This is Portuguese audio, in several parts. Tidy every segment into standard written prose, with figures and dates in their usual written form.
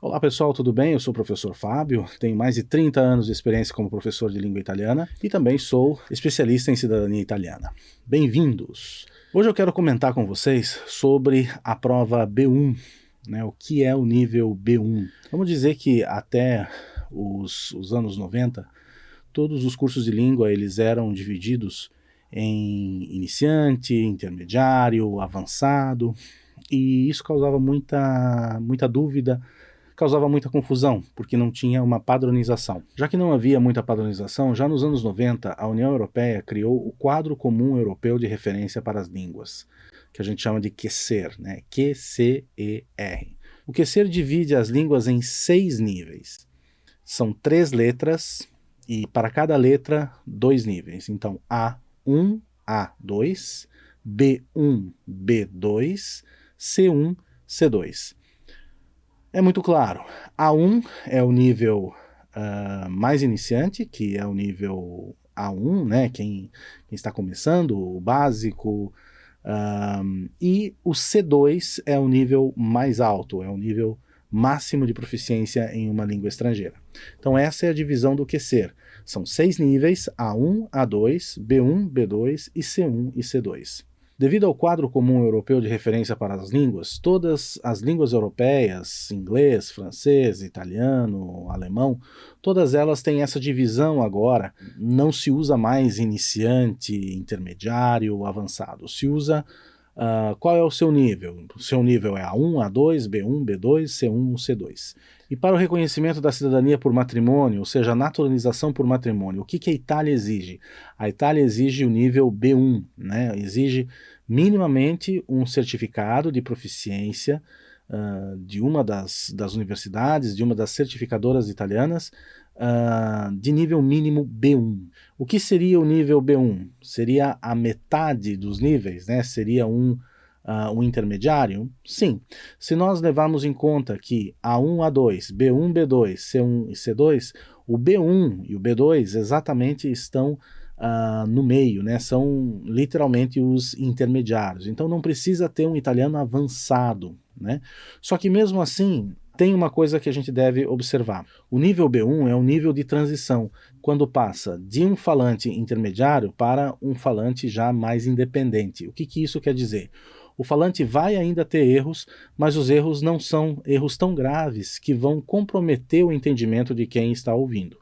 Olá pessoal, tudo bem? Eu sou o professor Fábio, tenho mais de 30 anos de experiência como professor de língua italiana e também sou especialista em cidadania italiana. Bem-vindos! Hoje eu quero comentar com vocês sobre a prova B1, o que é o nível B1. Vamos dizer que até os anos 90, todos os cursos de língua eles eram divididos em iniciante, intermediário, avançado, e isso causava muita dúvida, causava muita confusão, porque não tinha uma padronização. Já que não havia muita padronização, já nos anos 90, a União Europeia criou o Quadro Comum Europeu de Referência para as Línguas, que a gente chama de QCER, Q-C-E-R. O QCER divide as línguas em 6 níveis. São 3 letras e para cada letra 2 níveis. Então, A1, A2, B1, B2, C1, C2. É muito claro, A1 é o nível mais iniciante, que é o nível A1, quem está começando, o básico, e o C2 é o nível mais alto, é o nível máximo de proficiência em uma língua estrangeira. Então essa é a divisão do QCER. São 6 níveis, A1, A2, B1, B2 e C1 e C2. Devido ao Quadro Comum Europeu de Referência para as Línguas, todas as línguas europeias, inglês, francês, italiano, alemão, todas elas têm essa divisão agora. Não se usa mais iniciante, intermediário, avançado. Se usa qual é o seu nível? O seu nível é A1, A2, B1, B2, C1, C2. E para o reconhecimento da cidadania por matrimônio, ou seja, a naturalização por matrimônio, o que a Itália exige? A Itália exige o nível B1, exige minimamente um certificado de proficiência de uma das universidades, de uma das certificadoras italianas, de nível mínimo B1. O que seria o nível B1? Seria a metade dos níveis, Seria um intermediário? Sim. Se nós levarmos em conta que A1, A2, B1, B2, C1 e C2, o B1 e o B2 exatamente estão no meio, são literalmente os intermediários. Então não precisa ter um italiano avançado, Só que mesmo assim, tem uma coisa que a gente deve observar. O nível B1 é um nível de transição, quando passa de um falante intermediário para um falante já mais independente. O que isso quer dizer? O falante vai ainda ter erros, mas os erros não são erros tão graves que vão comprometer o entendimento de quem está ouvindo.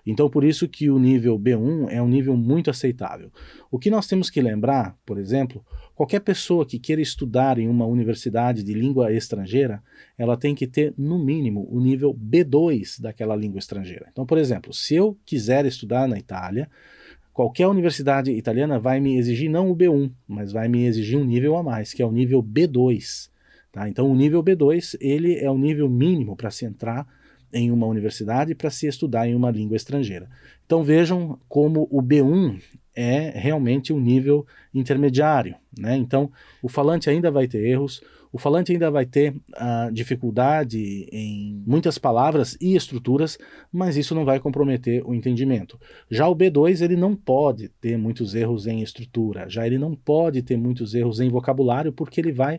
Então, por isso que o nível B1 é um nível muito aceitável. O que nós temos que lembrar, por exemplo, qualquer pessoa que queira estudar em uma universidade de língua estrangeira, ela tem que ter, no mínimo, o nível B2 daquela língua estrangeira. Então, por exemplo, se eu quiser estudar na Itália, qualquer universidade italiana vai me exigir não o B1, mas vai me exigir um nível a mais, que é o nível B2. Tá? Então o nível B2 ele é o nível mínimo para se entrar em uma universidade para se estudar em uma língua estrangeira. Então vejam como o B1 é realmente um nível intermediário. Então o falante ainda vai ter erros, o falante ainda vai ter dificuldade em muitas palavras e estruturas, mas isso não vai comprometer o entendimento. Já o B2 ele não pode ter muitos erros em estrutura, já ele não pode ter muitos erros em vocabulário, porque ele vai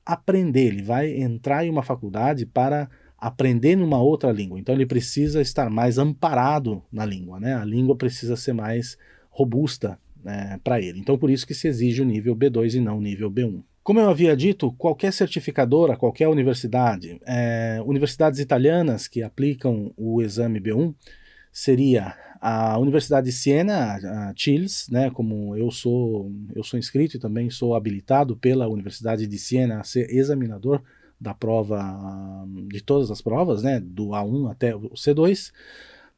aprender, ele vai entrar em uma faculdade para aprender numa outra língua. Então ele precisa estar mais amparado na língua, A língua precisa ser mais robusta para ele. Então por isso que se exige o nível B2 e não o nível B1. Como eu havia dito, qualquer certificadora, qualquer universidade, universidades italianas que aplicam o exame B1, seria a Universidade de Siena, a CILS, como eu sou inscrito e também sou habilitado pela Universidade de Siena a ser examinador da prova, de todas as provas, do A1 até o C2.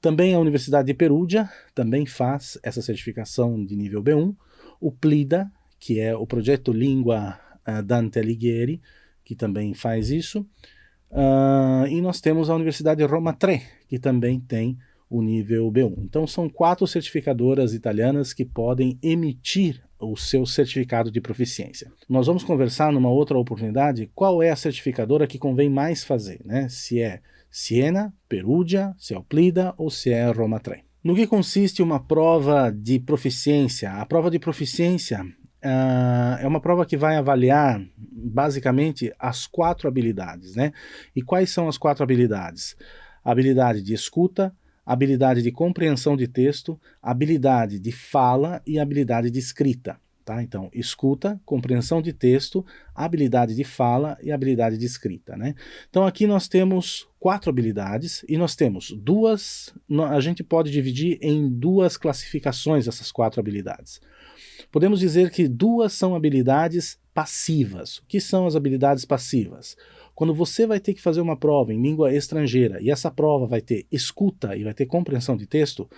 Também a Universidade de Perugia também faz essa certificação de nível B1. O PLIDA, que é o Projeto Língua Dante Alighieri, que também faz isso. E nós temos a Universidade de Roma III, que também tem o nível B1. Então são 4 certificadoras italianas que podem emitir o seu certificado de proficiência. Nós vamos conversar numa outra oportunidade qual é a certificadora que convém mais fazer, se é Siena, Perugia, se é o PLIDA ou se é Roma III. No que consiste uma prova de proficiência? A prova de proficiência é uma prova que vai avaliar basicamente as 4 habilidades, né? E quais são as 4 habilidades? A habilidade de escuta, habilidade de compreensão de texto, habilidade de fala e habilidade de escrita. Tá? Então, escuta, compreensão de texto, habilidade de fala e habilidade de escrita. Né? Então, aqui nós temos 4 habilidades e nós temos a gente pode dividir em 2 classificações essas 4 habilidades. Podemos dizer que 2 são habilidades passivas. O que são as habilidades passivas? Quando você vai ter que fazer uma prova em língua estrangeira e essa prova vai ter escuta e vai ter compreensão de texto,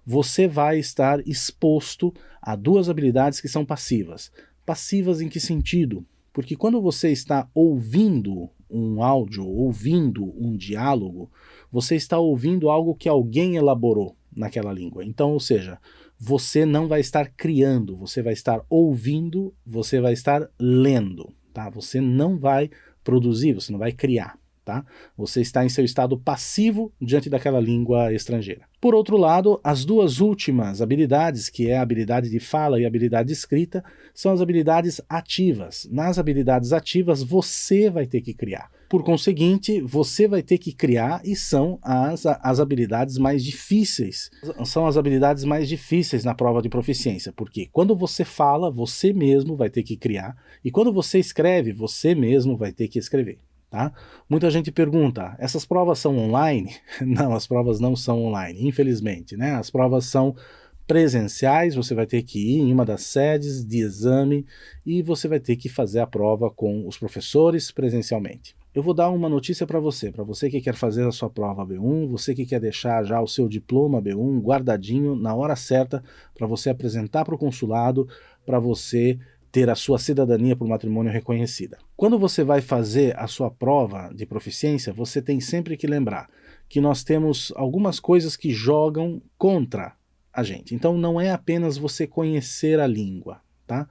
você vai estar exposto a 2 habilidades que são passivas. Passivas em que sentido? Porque quando você está ouvindo um áudio, ouvindo um diálogo, você está ouvindo algo que alguém elaborou naquela língua. Então, ou seja, você não vai estar criando, você vai estar ouvindo, você vai estar lendo, tá? Você não vai produzir, você não vai criar, tá? Você está em seu estado passivo diante daquela língua estrangeira. Por outro lado, as 2 últimas habilidades, que é a habilidade de fala e a habilidade de escrita, são as habilidades ativas. Nas habilidades ativas, você vai ter que criar. Por conseguinte, você vai ter que criar e são as habilidades mais difíceis. São as habilidades mais difíceis na prova de proficiência, porque quando você fala, você mesmo vai ter que criar, e quando você escreve, você mesmo vai ter que escrever. Tá? Muita gente pergunta, essas provas são online? Não, as provas não são online, infelizmente. Né? As provas são presenciais, você vai ter que ir em uma das sedes de exame e você vai ter que fazer a prova com os professores presencialmente. Eu vou dar uma notícia para você que quer fazer a sua prova B1, você que quer deixar já o seu diploma B1 guardadinho na hora certa para você apresentar para o consulado, para você ter a sua cidadania por matrimônio reconhecida. Quando você vai fazer a sua prova de proficiência, você tem sempre que lembrar que nós temos algumas coisas que jogam contra a gente. Então não é apenas você conhecer a língua, tá?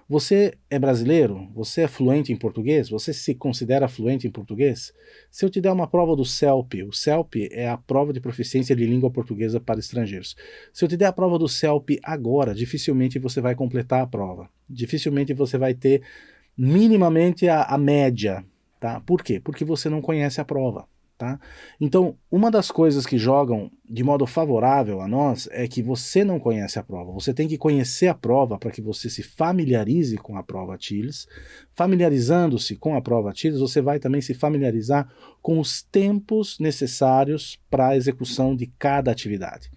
Você é brasileiro? Você é fluente em português? Você se considera fluente em português? Se eu te der uma prova do CELP, o CELP é a prova de proficiência de língua portuguesa para estrangeiros. Se eu te der a prova do CELP agora, dificilmente você vai completar a prova. Dificilmente você vai ter minimamente a média, tá? Por quê? Porque você não conhece a prova. Tá? Então, uma das coisas que jogam de modo favorável a nós é que você não conhece a prova. Você tem que conhecer a prova para que você se familiarize com a prova TILS. Familiarizando-se com a prova TILS, você vai também se familiarizar com os tempos necessários para a execução de cada atividade.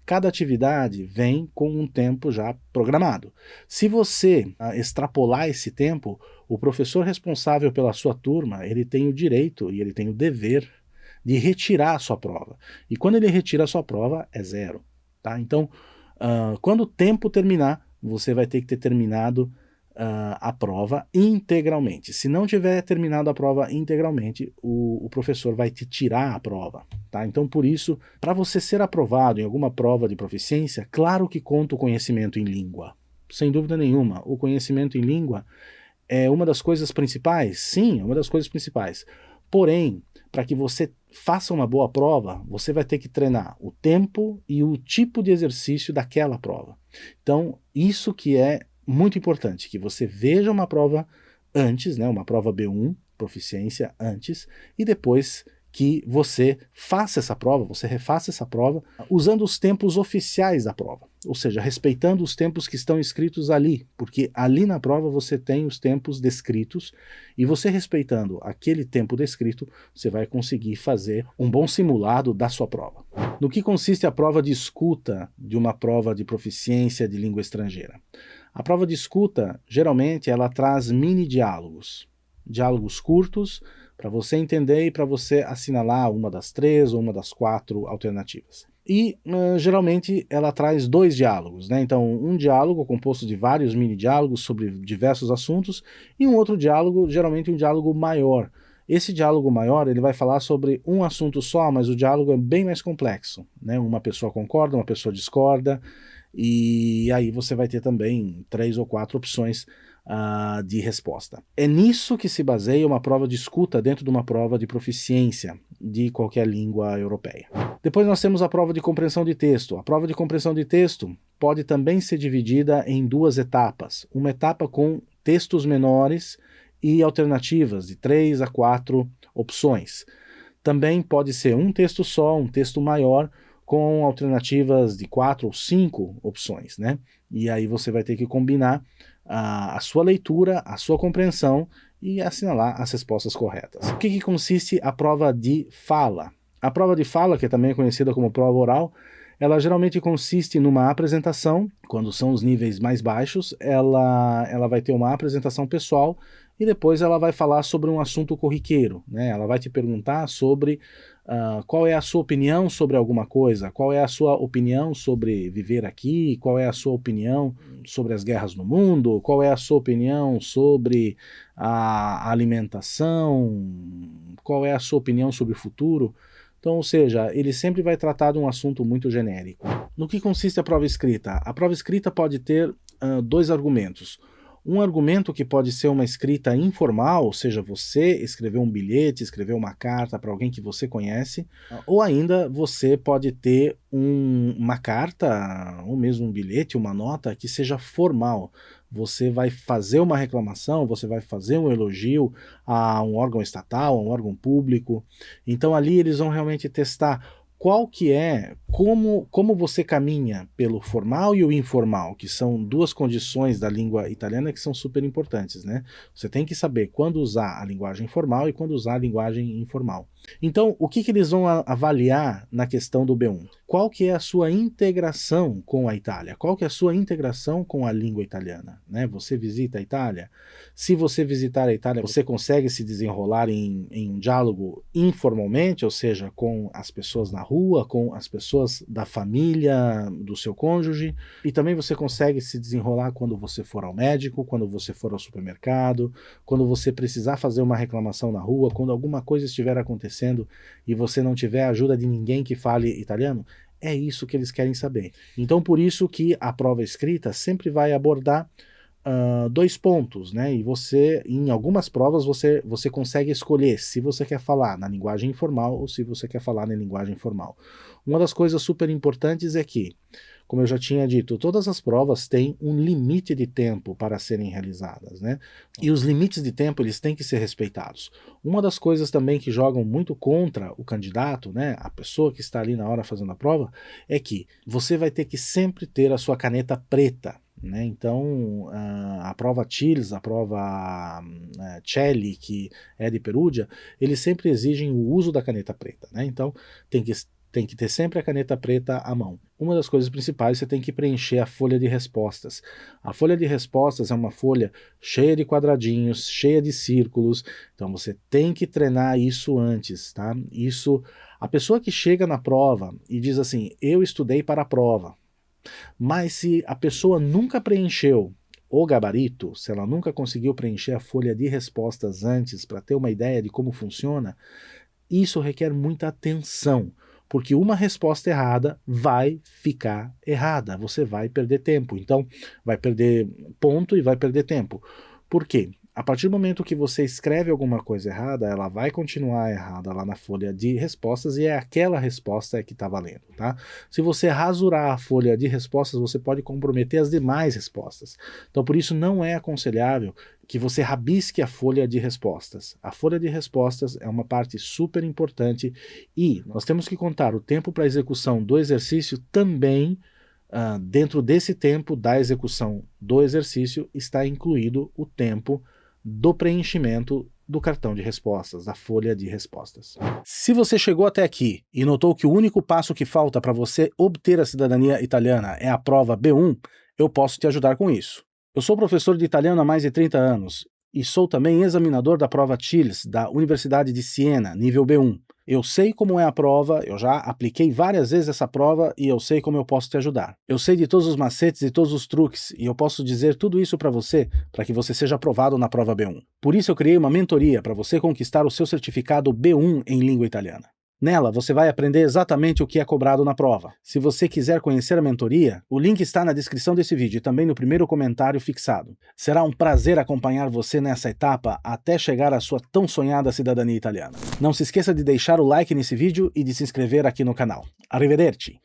Cada atividade vem com um tempo já programado. Se você extrapolar esse tempo, o professor responsável pela sua turma, ele tem o direito e ele tem o dever de retirar a sua prova. E quando ele retira a sua prova, é 0. Tá? Então, quando o tempo terminar, você vai ter que ter terminado a prova integralmente. Se não tiver terminado a prova integralmente, o professor vai te tirar a prova. Tá? Então, por isso, para você ser aprovado em alguma prova de proficiência, claro que conta o conhecimento em língua. Sem dúvida nenhuma, o conhecimento em língua é uma das coisas principais? Sim, é uma das coisas principais. Porém, para que você faça uma boa prova, você vai ter que treinar o tempo e o tipo de exercício daquela prova. Então, isso que é muito importante, que você veja uma prova antes, né, uma prova B1, proficiência antes, e depois que você faça essa prova, você refaça essa prova, usando os tempos oficiais da prova, ou seja, respeitando os tempos que estão escritos ali, porque ali na prova você tem os tempos descritos, e você respeitando aquele tempo descrito, você vai conseguir fazer um bom simulado da sua prova. No que consiste a prova de escuta de uma prova de proficiência de língua estrangeira? A prova de escuta, geralmente, ela traz mini diálogos curtos, para você entender e para você assinalar uma das 3 ou uma das 4 alternativas. E, geralmente, ela traz 2 diálogos, né? Então, um diálogo composto de vários mini-diálogos sobre diversos assuntos e um outro diálogo, geralmente um diálogo maior. Esse diálogo maior, ele vai falar sobre um assunto só, mas o diálogo é bem mais complexo, né? Uma pessoa concorda, uma pessoa discorda, e aí você vai ter também 3 ou 4 opções de resposta. É nisso que se baseia uma prova de escuta dentro de uma prova de proficiência. de qualquer língua europeia. Depois nós temos a prova de compreensão de texto. A prova de compreensão de texto pode também ser dividida em duas etapas. Uma etapa com textos menores e alternativas de 3 a 4 opções. Também pode ser um texto só, um texto maior, com alternativas de 4 ou 5 opções, né? E aí você vai ter que combinar a sua leitura, a sua compreensão e assinalar as respostas corretas. O que consiste a prova de fala? A prova de fala, que também é conhecida como prova oral, ela geralmente consiste numa apresentação. Quando são os níveis mais baixos, ela vai ter uma apresentação pessoal e depois ela vai falar sobre um assunto corriqueiro, né? Ela vai te perguntar sobre qual é a sua opinião sobre alguma coisa, qual é a sua opinião sobre viver aqui, qual é a sua opinião sobre as guerras no mundo, qual é a sua opinião sobre a alimentação, qual é a sua opinião sobre o futuro. Então, ou seja, ele sempre vai tratar de um assunto muito genérico. No que consiste a prova escrita? A prova escrita pode ter dois argumentos. Um argumento que pode ser uma escrita informal, ou seja, você escreveu um bilhete, escreveu uma carta para alguém que você conhece, ou ainda você pode ter uma carta, ou mesmo um bilhete, uma nota que seja formal. Você vai fazer uma reclamação, você vai fazer um elogio a um órgão estatal, a um órgão público. Então ali eles vão realmente testar qual que é, como você caminha pelo formal e o informal, que são duas condições da língua italiana que são super importantes, né? Você tem que saber quando usar a linguagem formal e quando usar a linguagem informal. Então, o que eles vão avaliar na questão do B1? Qual que é a sua integração com a Itália? Qual que é a sua integração com a língua italiana? Né? Você visita a Itália? Se você visitar a Itália, você consegue se desenrolar em um diálogo informalmente, ou seja, com as pessoas na rua, com as pessoas da família, do seu cônjuge, e também você consegue se desenrolar quando você for ao médico, quando você for ao supermercado, quando você precisar fazer uma reclamação na rua, quando alguma coisa estiver acontecendo e você não tiver a ajuda de ninguém que fale italiano. É isso que eles querem saber. Então, por isso que a prova escrita sempre vai abordar dois pontos, né? E você, em algumas provas, você consegue escolher se você quer falar na linguagem informal ou se você quer falar na linguagem formal. Uma das coisas super importantes é que, como eu já tinha dito, todas as provas têm um limite de tempo para serem realizadas, né? E os limites de tempo, eles têm que ser respeitados. Uma das coisas também que jogam muito contra o candidato, né, a pessoa que está ali na hora fazendo a prova, é que você vai ter que sempre ter a sua caneta preta, né? Então, a prova TILS, a prova CELI, que é de Perugia, eles sempre exigem o uso da caneta preta, né? Então, tem que ter sempre a caneta preta à mão. Uma das coisas principais, você tem que preencher a folha de respostas. A folha de respostas é uma folha cheia de quadradinhos, cheia de círculos, então você tem que treinar isso antes, tá? Isso, a pessoa que chega na prova e diz assim, eu estudei para a prova, mas se a pessoa nunca preencheu o gabarito, se ela nunca conseguiu preencher a folha de respostas antes para ter uma ideia de como funciona, isso requer muita atenção, porque uma resposta errada vai ficar errada, você vai perder tempo, então vai perder ponto e vai perder tempo. Por quê? A partir do momento que você escreve alguma coisa errada, ela vai continuar errada lá na folha de respostas e é aquela resposta que está valendo, tá? Se você rasurar a folha de respostas, você pode comprometer as demais respostas. Então, por isso, não é aconselhável que você rabisque a folha de respostas. A folha de respostas é uma parte super importante e nós temos que contar o tempo para a execução do exercício também. Dentro desse tempo da execução do exercício está incluído o tempo do preenchimento do cartão de respostas, da folha de respostas. Se você chegou até aqui e notou que o único passo que falta para você obter a cidadania italiana é a prova B1, eu posso te ajudar com isso. Eu sou professor de italiano há mais de 30 anos e sou também examinador da prova TILS da Universidade de Siena, nível B1. Eu sei como é a prova, eu já apliquei várias vezes essa prova e eu sei como eu posso te ajudar. Eu sei de todos os macetes e todos os truques e eu posso dizer tudo isso para que você seja aprovado na prova B1. Por isso eu criei uma mentoria para você conquistar o seu certificado B1 em língua italiana. Nela, você vai aprender exatamente o que é cobrado na prova. Se você quiser conhecer a mentoria, o link está na descrição desse vídeo e também no primeiro comentário fixado. Será um prazer acompanhar você nessa etapa até chegar à sua tão sonhada cidadania italiana. Não se esqueça de deixar o like nesse vídeo e de se inscrever aqui no canal. Arrivederci!